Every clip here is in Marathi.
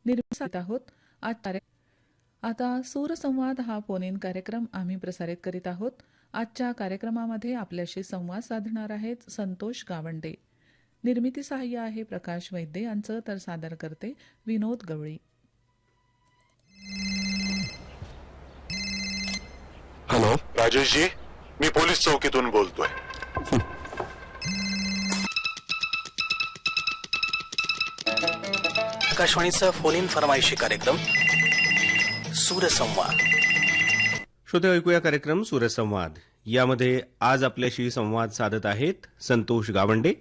निर्मित आहोत आता सूरसंवाद हा फोन इन कार्यक्रम आम्ही प्रसारित करीत आहोत. आजच्या कार्यक्रमामध्ये आपल्याशी संवाद साधणार आहेत संतोष गावंडे. निर्मिती सहाय्य आहे प्रकाश वैद्य यांचं, तर सादर करते विनोद गवळी. हॅलो राजेशजी, मी पोलीस चौकीतून बोलतोय. आकाशवाणीचा फोन इन फरमाईशी कार्यक्रम सूरसंवाद. श्रोते, ऐकूया कार्यक्रम सूरसंवाद. यामध्ये आज आपल्याशी संवाद साधत आहेत संतोष गावंडे.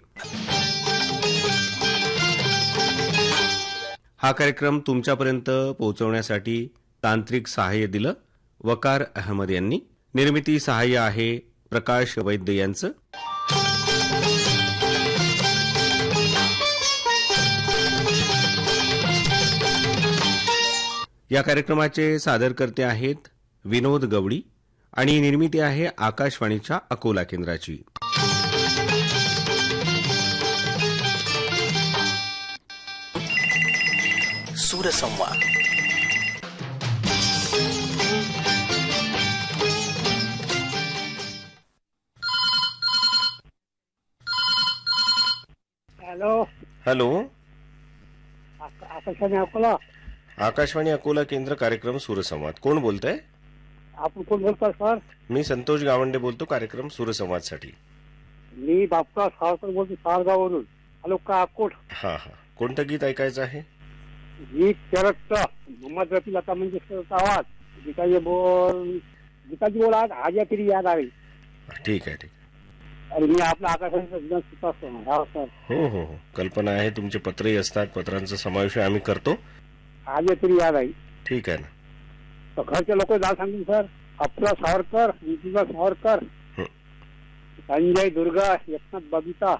हा कार्यक्रम तुमच्यापर्यंत पोहोचवण्यासाठी तांत्रिक सहाय्य दिलं वकार अहमद यांनी. निर्मिती सहाय्य आहे प्रकाश वैद्य यांचं. या कार्यक्रमाचे सादरकर्ते आहेत विनोद गवळी आणि निर्मिती आहे आकाशवाणीच्या अकोला केंद्राची. सूरसंवाद. Hello hello, Akashvani Akola. आकाशवाणी अकोला केंद्र, कार्यक्रम सूरसंवाद. कोण बोलतंय? आपण कोण बोलता सर? मी संतोष गावंडे बोलतो, कार्यक्रम सूरसंवाद साठी. मी बापका सावकर बोलतो, सारगाववरून. तालुका अकोट. हा हा, कोणतं गीत ऐकायचं आहे? गीत शरदचं मोहम्मद रफी लता मंगेशकरचा आवाज. गीताची बोल आज आज्या तरी याद आली. ठीक आहे, ठीक आहे. आणि मी आपल्या आकाशवाणीचा सर. हो हो हो, कल्पना आहे. तुमचे पत्रही असतात, पत्रांचा समावेश आम्ही करतो. आज्या तरी याद आई. ठीक आहे ना. तर घरचे लोक नाव सांगतील सर. अप्रा सावरकर, ऋतुजा सावरकर, संजय दुर्गा, एकनाथ बबिता,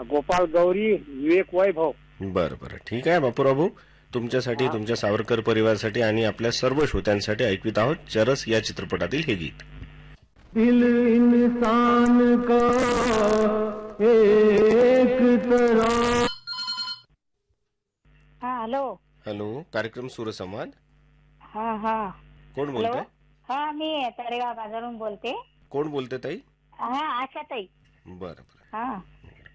गोपाल गौरी, विवेक वैभव. बरं बरं, ठीक आहे बापूराव. तुमच्यासाठी, तुमच्या सावरकर परिवारासाठी आणि आपल्या सर्व श्रोत्यांसाठी ऐकवित आहोत चरस या चित्रपटातील हे गीत. दिल इंसान का एक तरह. हॅलो हॅलो, कार्यक्रम सूरसंवाद. हा हा, कोण बोलतंय? हा मी तळेगाव बाजारून बोलते. कोण बोलते ताई? हा आशाताई. बरं बरं, हा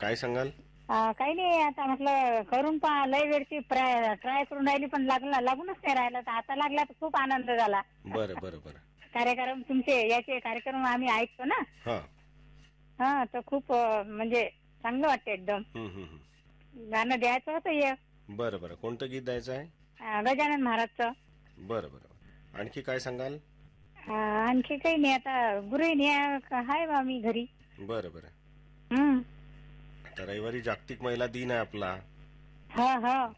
काय सांगाल? काही नाही, आता म्हटलं करून पहा. लय वेळची ट्राय करून राहिली पण लागूनच नाही राहिला. तर आता लागला तर खूप आनंद झाला. बरं बरं बरं. कार्यक्रम तुमचे याचे कार्यक्रम आम्ही ऐकतो ना. हा, तर खूप म्हणजे चांगलं वाटतं एकदम. गाणं द्यायचं होतं एक. बरं बरं, कोणतं गीत द्यायचं आहे? गजानन महाराजचं. बरं बरं, आणखी काय सांगाल? आणखी काही नाही, आता गृहिणी आहे बा मी घरी. बरं बरं. आता रविवारी जागतिक महिला दिन आहे आपला.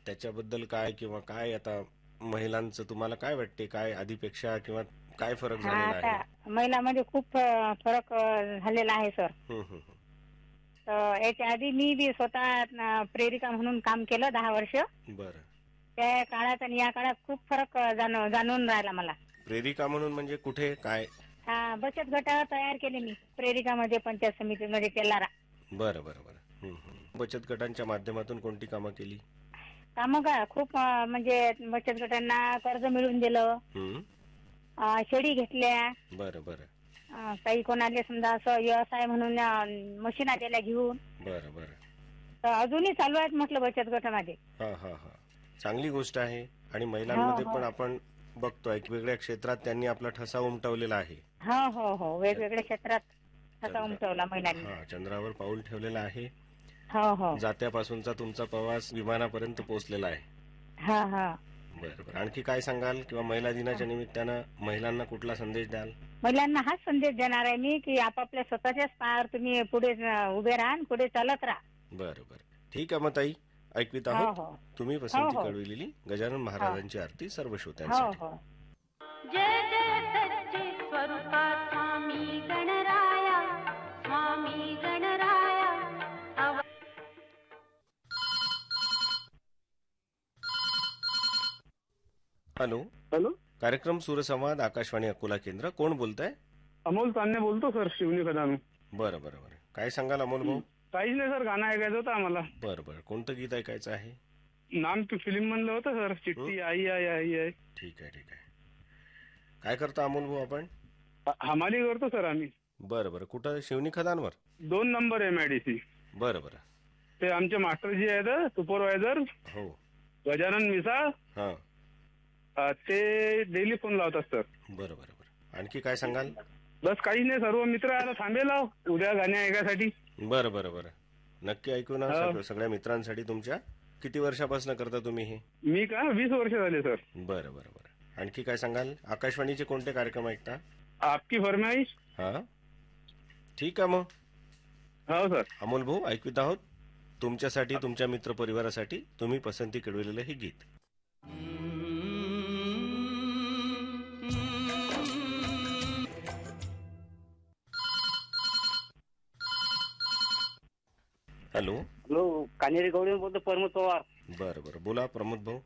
त्याच्याबद्दल काय किंवा काय आता महिलांचं तुम्हाला काय वाटते? काय आधीपेक्षा किंवा काय फरक झालेला आहे? महिलांमध्ये खूप फरक झालेला आहे सर. तर याच्या आधी मी बी स्वतः प्रेरिका म्हणून काम केलं 10 वर्ष. बरं. त्या काळात आणि या काळात खूप फरक जाणून राहिला मला. प्रेरिका म्हणून म्हणजे कुठे काय? बचत गट तयार केले मी प्रेरिकामध्ये, पंचायत समितीमध्ये तेलारा. बरं बरं बरं. बचत गटांच्या माध्यमातून कोणती कामं केली? कामं का खूप, म्हणजे बचत गटांना कर्ज मिळवून दिलं, शेळी घेतल्या. बरं बरं. काही कोणाला समजा असं व्यवसाय म्हणून मशीना दिल्या घेऊन. बरं बरं. तर अजूनही चालू आहेत म्हटलं बचत गटामध्ये. हा हा हा, चांगली गोष्ट आहे. आणि महिलांमध्ये पण आपण बघतोय वेगवेगळ्या क्षेत्रात त्यांनी आपला ठसा उमटवलेला आहे. हो हो हो, वेगवेगळ्या क्षेत्रात ठसा उमटवला महिलांनी. चंद्रावर पाऊल ठेवलेलं आहे. हो हो, जात्यापासूनचा तुमचा प्रवास विमानापर्यंत पोहोचलेला आहे. हा हा. बरं बरं, आणखी काय सांगाल किंवा महिला दिनाच्या निमित्तानं महिलांना कुठला संदेश द्याल? महिलांना हाच संदेश देणार आहे मी की आपापल्या स्वतःच्याच पायावर तुम्ही पुढे उभे राहा, पुढे चालत राहा. बरं बरं, ठीक आहे मग ताई, ऐकवित आहोत. तुम्ही पसंती कळविलेली गजानन महाराजांची आरती सर्व श्रोत्यांसाठी. जय जय सच्चे स्वरूपा स्वामी गणराया, स्वामी गणराया. हॅलो हॅलो, कार्यक्रम सूरसंवाद, आकाशवाणी अकोला केंद्र. कोण बोलताय? अमोल तान्हे बोलतो सर, शिवनी कदामी. बरं बरं बरं, काय सांगाल अमोल भाऊ? काहीच नाही सर, गाणं ऐकायचं होतं आम्हाला. बरं बरं, कोणतं गीत ऐकायचं आहे? नाम फिल्म म्हणलं होतं सर. चिठ्ठी आई आई आई आई. ठीक आहे ठीक आहे. काय करता अमोल भाऊ आपण? हमाली करतो सर आम्ही. बरं बरं. कुठं? शिवनी खदानवर? 2 number MIDC. बरं बरं. ते आमचे मास्टर जी आहेत सुपरवायझर हो. गजानन मिसाळ, ते डेली फोन लावतात सर. बरं बरं बरं. आणखी काय सांगाल? बस काही नाही, सर्व मित्र आता थांबेल उद्या गाणे ऐकायसाठी. बरं बरं बरं. नक्की ऐकू ना. सगळ्या मित्रांसाठी तुमच्या. किती वर्षापासून करता तुम्ही हे? मी का 20 वर्ष झाले सर. बरं बरं बरं. आणखी काय सांगाल? आकाशवाणीचे कोणते कार्यक्रम ऐकता? आपकी फरमाईश. हा ठीक आहे मग. हो सर. अमोल भाऊ ऐकवित आहोत तुमच्यासाठी, तुमच्या मित्र परिवारासाठी तुम्ही पसंती केळविलेलं हे गीत. हॅलो. हॅलो, कानेरी गवळी बोलतो, प्रमोद पवार. बरं बरं. बोला प्रमोद भाऊ.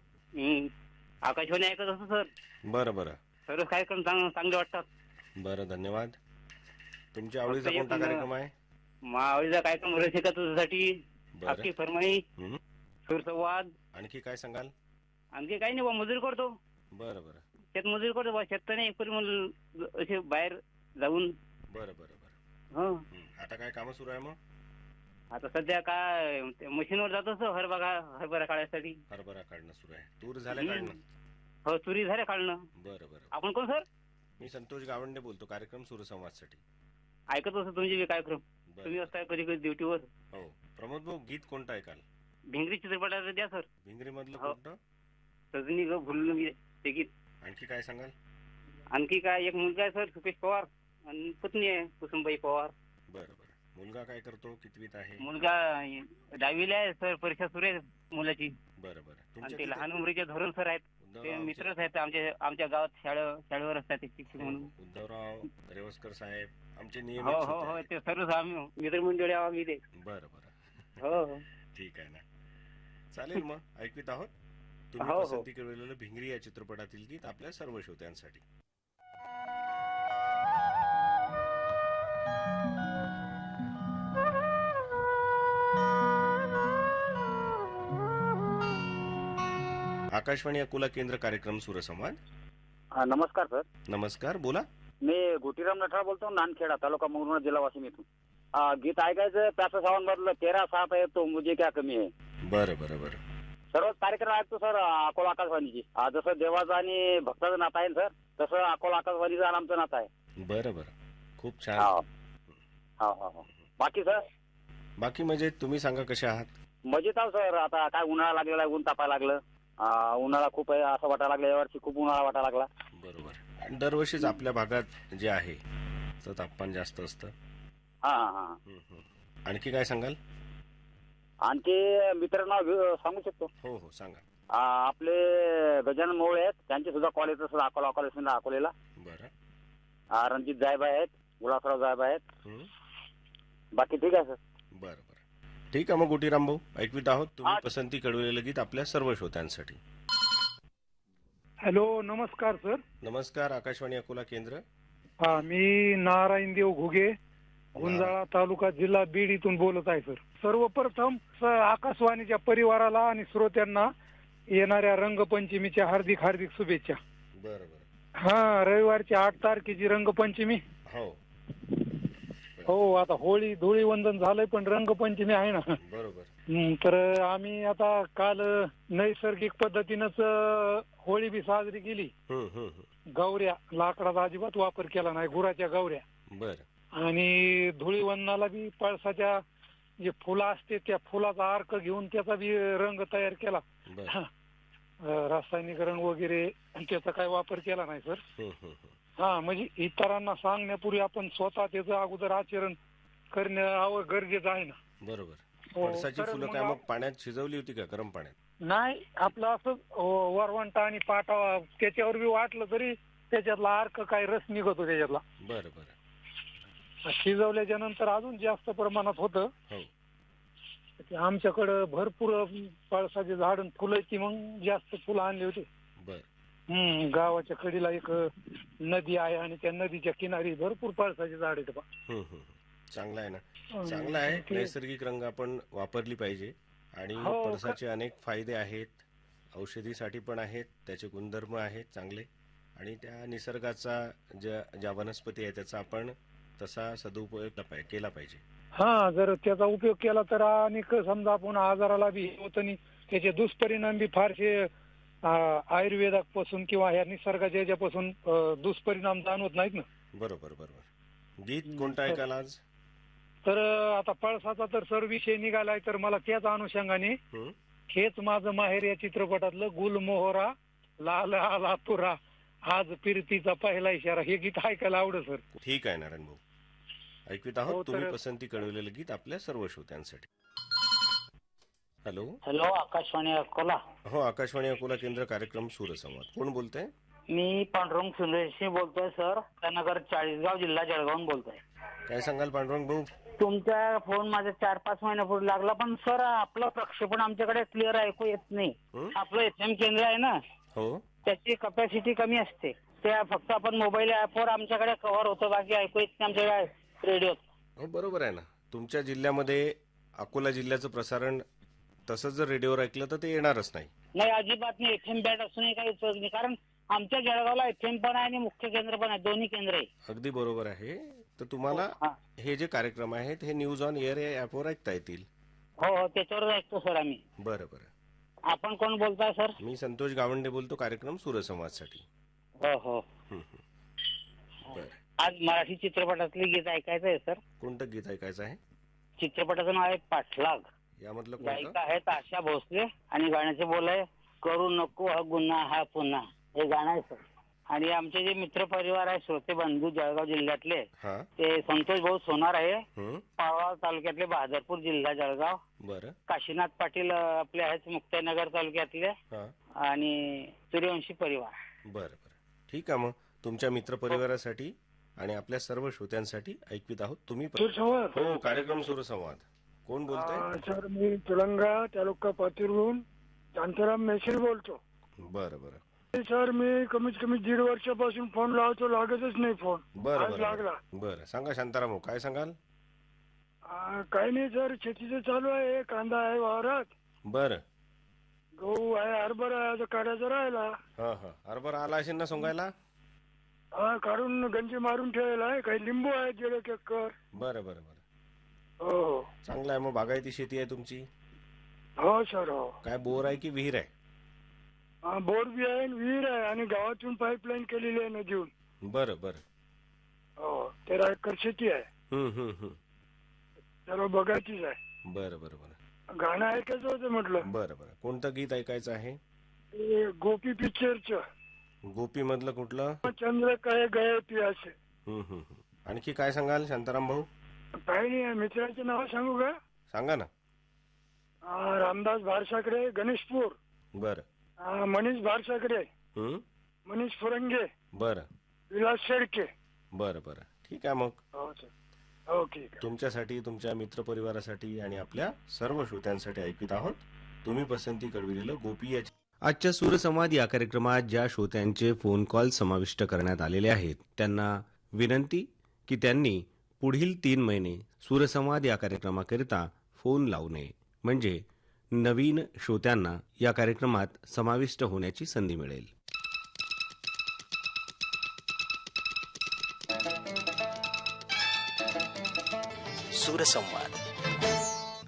आकाशवाणी ऐकत असतो सर. बरं बरं. सर्व कार्यक्रम चांगले वाटतात. बरं धन्यवाद. तुमच्या आवडीचा कोणता कार्यक्रम आहे? आवडीचा कार्यक्रम रसिका तुझ्यासाठी, आपकी फरमाई, सुरसंवाद. आणखी काय सांगाल? आणखी काही नाही बा, मजुरी करतो. बरं बरं. शेत मजुरी करतो बा, शेत नाही पण असे बाहेर जाऊन. बरं बरं बरं. हो. आता काय कामं सुरू आहे मग? आता सध्या काय मशीनवर जात असतो हरभरा काढण्यासाठी. हरभरा काढणं सुरू आहे. तूर झालं काढणं? हो, तुरी झाल्या काढणं. बरं बरं. आपण कोण सर? मी संतोष गावंडे बोलतो, कार्यक्रम सुरसंवादसाठी. ऐकत असतो तुमचे कार्यक्रम. तुम्ही असता कधी कधी ड्युटीवर. हो. प्रमोद भाऊ गीत कोणतं ऐकाल? भिंगरी चित्रपटाचं द्या सर. भिंगरी मधलं कोणतं? सजनी ग भुलून मी ते गीत. आणखी काय सांगाल? आणखी काय, एक मुलगा आहे सर सुपेश पवार, आणि पत्नी आहे कुसुमबाई पवार. बरं बरं. मुलगा काय करतो? कितवीत आहे? मुलगा 10वीला आहे सर. परीक्षा सुरू आहे मुलाची. बरं बरं. आणि ते लहान उमरीचे धोरण सर आहेत. ते मित्रच आहेत आमच्या गावात शाळेवर असतात ते शिक्षक म्हणून. उद्धवराव रेवस्कर साहेब आमचे हो नियमित. हो हो, ते सर्वच आम्ही मित्रमंडळी आम्ही ते. बरं बरं. हो हो. ठीक आहे ना. चालेल मग ऐकवित आहोत तुम्ही हो, हो. पसंती केलेलं भिंगरी या चित्रपटातील गीत आपल्या सर्व श्रोत्यांसाठी. आकाशवाणी अकोला केंद्र कार्यक्रम सुरसंवाद. नमस्कार सर. नमस्कार. बोला. मी गोटीराम नठा बोलतो, नानखेडा तालुका मंगरुळ जिल्हा वाशिम इथून. गीत ऐकायचं प्यासा सावन मधलं 13/7 आहे तो मुझे क्या कमी आहे. बरं बरं बरं. सर्वच कार्यक्रम ऐकतो सर अकोला आकाशवाणीची. जसं देवाचं आणि भक्ताचं नातं आहे सर, तसं अकोला आकाशवाणीचं आणि आमचं नातं आहे. बरं बरं. खूप छान. हो हो हो. बाकी सर? बाकी म्हणजे तुम्ही सांगा कशा आहात? मजेत आहो सर. आता काय उन्हाळा लागलेला आहे, ऊन तापायला लागलं. उन्हाळा खूप आहे असं वाटायला लागलं, यावर्षी खूप उन्हाळा वाटायला लागला. बरोबर. आणि दरवर्षीच आपल्या भागात जे आहे तर तापमान जास्त असतं. हा हा हा. आणखी काय सांगाल? आणखी मित्रांना सांगू शकतो? हो हो सांगा. आपले गजानन मोळे आहेत, त्यांचे सुद्धा कॉलेज असं अकोलेला. बरं. रणजित जायबा आहेत, गुलाबराव जायबा आहेत. बाकी ठीक आहे सर. बरं बरं. ठीक आहे मग गोटीराम भाऊ ऐकवित आहोत तुम्ही पसंती कळवलेलं गीत आपल्या सर्व श्रोत्यांसाठी. हॅलो, नमस्कार सर. नमस्कार. आकाशवाणी अकोला केंद्र. मी नारायण देव घुगे, गुंजाळा तालुका जिल्हा बीड इथून बोलत आहे सर. सर्वप्रथम आकाशवाणीच्या परिवाराला आणि श्रोत्यांना येणाऱ्या रंगपंचमीच्या हार्दिक हार्दिक शुभेच्छा. बरं बरं. हा, रविवारची 8 तारखेची रंगपंचमी. हो हो. आता होळी धुळी वंदन झालंय, पण रंगपंचमी आहे ना. बरोबर. तर आम्ही आता काल नैसर्गिक पद्धतीनंच होळी बी साजरी केली. गौऱ्या, लाकडाचा अजिबात वापर केला नाही, गुराच्या गौऱ्या. बरं. आणि धुळीवंदनाला बी पळसाच्या जे फुलं असते त्या फुलाचा अर्क घेऊन त्याचा बी रंग तयार केला. रासायनिक रंग वगैरे त्याचा काही वापर केला नाही सर. हा, म्हणजे इतरांना सांगण्यापूर्वी आपण स्वतः त्याचं अगोदर आचरण करणं गरजेचं आहे ना. बरोबर. पळसाची फुलं काय मग पाण्यात शिजवली होती का गरम पाण्यात? नाही, आपलं असं वरवंटा आणि पाटा त्याच्यावर बी वाटलं तरी त्याच्यातला अर्क काय रस निघतो त्याच्यातला. बरं बरं. शिजवल्याच्या नंतर अजून जास्त प्रमाणात होतं. आमच्याकडं भरपूर पळसाचे झाड फुलं की मग जास्त फुलं आणली होती. गावाच्या कडीला एक नदी आहे आणि त्या नदीच्या किनारी भरपूर पळसाचे झाड आहेत. चांगलं आहे ना. चांगलं आहे. नैसर्गिक रंग आपण वापरली पाहिजे आणि हो, पळसाचे अनेक फायदे आहेत, औषधीसाठी पण आहेत, त्याचे गुणधर्म आहेत चांगले, आणि त्या निसर्गाचा ज्या वनस्पती आहे त्याचा आपण तसा सदुपयोग केला पाहिजे. हा, जर त्याचा उपयोग केला तर आणि समजा आपण आजाराला बी होत नाही, त्याचे दुष्परिणाम बी फारसे आयुर्वेदापासून किंवा ह्या निसर्गाच्या याच्यापासून दुष्परिणाम जाणवत नाहीत ना. बरोबर बरोबर. गीत कोणतं ऐकाल आज? तर आता पळसाचा तर सर विषय निघालाय, तर मला त्याच अनुषंगाने हेच माझं माहेर या चित्रपटातलं गुलमोहरा लाल आला तुरा आज फिरतीचा पहिला इशारा हे गीत ऐकायला आवडत सर. ठीक आहे नारायण भाऊ, ऐकवित आहोत तुम्ही पसंती कळवलेलं गीत आपल्या सर्व श्रोत्यांसाठी. हॅलो. हॅलो, आकाशवाणी अकोला. हो, आकाशवाणी अकोला केंद्र, कार्यक्रम सूरसंवाद. कोण बोलतंय? मी पांडुरंग सुंदरेशी बोलतोय सर, नगर चाळीसगाव, जिल्हा जळगावून बोलतोय. काय सांगाल पांडुरंग भाऊ? तुमचा फोन माझा 4-5 महिन्यापूर्वी लागला, पण सर आपलं प्रक्षेपण आमच्याकडे क्लिअर ऐकू येत नाही. आपलं FM केंद्र आहे ना, हो, त्याची कपॅसिटी कमी असते. त्या फक्त आपण मोबाईल ऍपवर आमच्याकडे कव्हर होतं, बाकी ऐकू येत नाही आमच्याकडे रेडिओत. हो बरोबर आहे ना. तुमच्या जिल्ह्यामध्ये अकोला जिल्ह्याचं प्रसारण तसंच जर रेडिओवर ऐकलं तर ते येणारच नाही. नाही, अजिबात नाही. FM बँड असूनही काही उपयोग नाही, कारण आमच्या जळगावला FM पण आहे आणि मुख्य केंद्र पण आहे, दोन्ही केंद्र आहे. अगदी बरोबर आहे. तर तुम्हाला हे जे कार्यक्रम आहेत हे न्यूज ऑन एअर या ऍपवर ऐकता येतील. हो हो, त्याच्यावर ऐकतो सर आम्ही. बरं बरं. आपण कोण बोलताय सर? मी संतोष गावंडे बोलतो, कार्यक्रम सूरसंवादसाठी. हो हो. बरं. आज मराठी चित्रपटातले गीत ऐकायचं आहे सर. कोणतं गीत ऐकायचं आहे? चित्रपटाचं नाव आहे पाठलाग. यामधलं कोणतं? गायिका आहेत आशा भोसले आणि गाण्याचे बोल आहे करू नको हा गुन्हा हा पुन्हा, हे गाणं आहे सर. आणि आमचे जे मित्र परिवार आहे, श्रोते बंधू जळगाव जिल्ह्यातले, ते संतोष भाऊ सोनार आहे, पाळवा तालुक्यातले, बहादरपूर जिल्हा जळगाव. बरं. काशीनाथ पाटील आपले आहेत मुक्ताईनगर तालुक्यातले, आणि सूर्यवंशी परिवार. बरं बरं, ठीक आहे. मग तुमच्या मित्र परिवारासाठी आणि आपल्या सर्व श्रोत्यांसाठी ऐकवित आहोत तुम्ही. हो, कार्यक्रम सूरसंवाद. कोण बोलतोय? सर मी तुलंगा तालुका पातूरहून शांताराम मेश्री बोलतो. बरं बरं. सर मी कमीत कमी 1.5 वर्षापासून फोन लावतो, लागतच नाही फोन. बरं लागला. बरं, सांगा शांताराम भाऊ, काय सांगाल? काही नाही सर, शेतीचं चालू आहे, कांदा आहे वावरात. बरं. गहू आहे, हरभरा आहे, काढायचा राहिला. हरभरा आला असेल ना सोंगायला? हा, काढून गंजी मारून ठेवायला आहे. काही लिंबू आहे, 1.5 एकर. बरं बरं बरं. हो, चांगलं आहे. मग बागायती शेती आहे तुमची? हो सर. हो. काय बोर आहे की विहीर आहे? बोर बी आहे, विहीर आहे, आणि गावातून पाईपलाईन केलेली आहे नदीहून. बरं बरं. हो, 13 एकर शेती आहे. सर्व बघायचीच आहे. बरं बरं बरं. गाणं ऐकायचं होतं म्हटलं. बरं बरं. कोणतं गीत ऐकायचं आहे? गोपी पिक्चरचं. गोपी मधलं कुठलं? चंद्र काय गये पियासे. आणखी काय सांगाल शांताराम भाऊ? काही नाही, मित्राचे नाव सांगू का? सांगा ना. रामदास भारसाकडे, गणेशपूर. बरं. मनीष भारसाकडे, मनीष फुरंगे. बरं. विलास शेळके. बरं बरं, ठीक आहे. मग हो, ठीक आहे. तुमच्यासाठी, तुमच्या मित्र परिवारासाठी आणि आपल्या सर्व श्रोत्यांसाठी ऐकत आहोत तुम्ही पसंती कळविलेलं गोपी याची. आजच्या सूरसंवाद या कार्यक्रमात ज्या श्रोत्यांचे फोन कॉल समाविष्ट करण्यात आलेले आहेत त्यांना विनंती की त्यांनी पुढील 3 महिने सूरसंवाद या कार्यक्रमाकरिता फोन लावू नये, म्हणजे नवीन श्रोत्यांना या कार्यक्रमात समाविष्ट होण्याची संधी मिळेल. सूरसंवाद,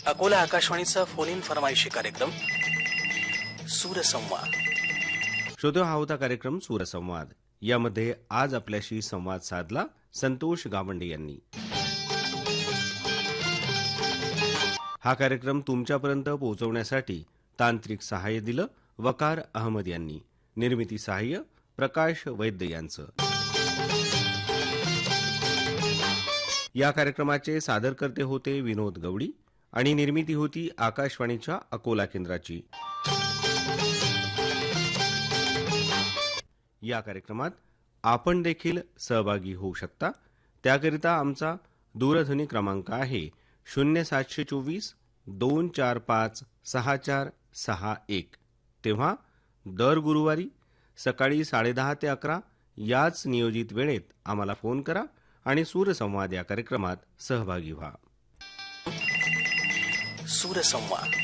अकोला आकाशवाणीचा फोन इन फरमाईशी कार्यक्रम सूरसंवाद. श्रोते, हा होता कार्यक्रम सूरसंवाद. यामध्ये आज आपल्याशी संवाद साधला संतोष गावंडे यांनी. हा कार्यक्रम तुमच्यापर्यंत पोहोचवण्यासाठी तांत्रिक सहाय्य दिलं वकार अहमद यांनी. निर्मिती सहाय्य प्रकाश वैद्य यांचं. या कार्यक्रमाचे सादरकर्ते होते विनोद गवडी आणि निर्मिती होती आकाशवाणीच्या अकोला केंद्राची. या कार्यक्रमात आपण देखील सहभागी होऊ शकता. त्याकरिता आमचा दूरध्वनी क्रमांक आहे 0724 245 6461. तेव्हा दर गुरुवारी सकाळी 10:30 ते 11 याच नियोजित वेळेत आम्हाला फोन करा आणि सूरसंवाद या कार्यक्रमात सहभागी व्हा. सूरसंवाद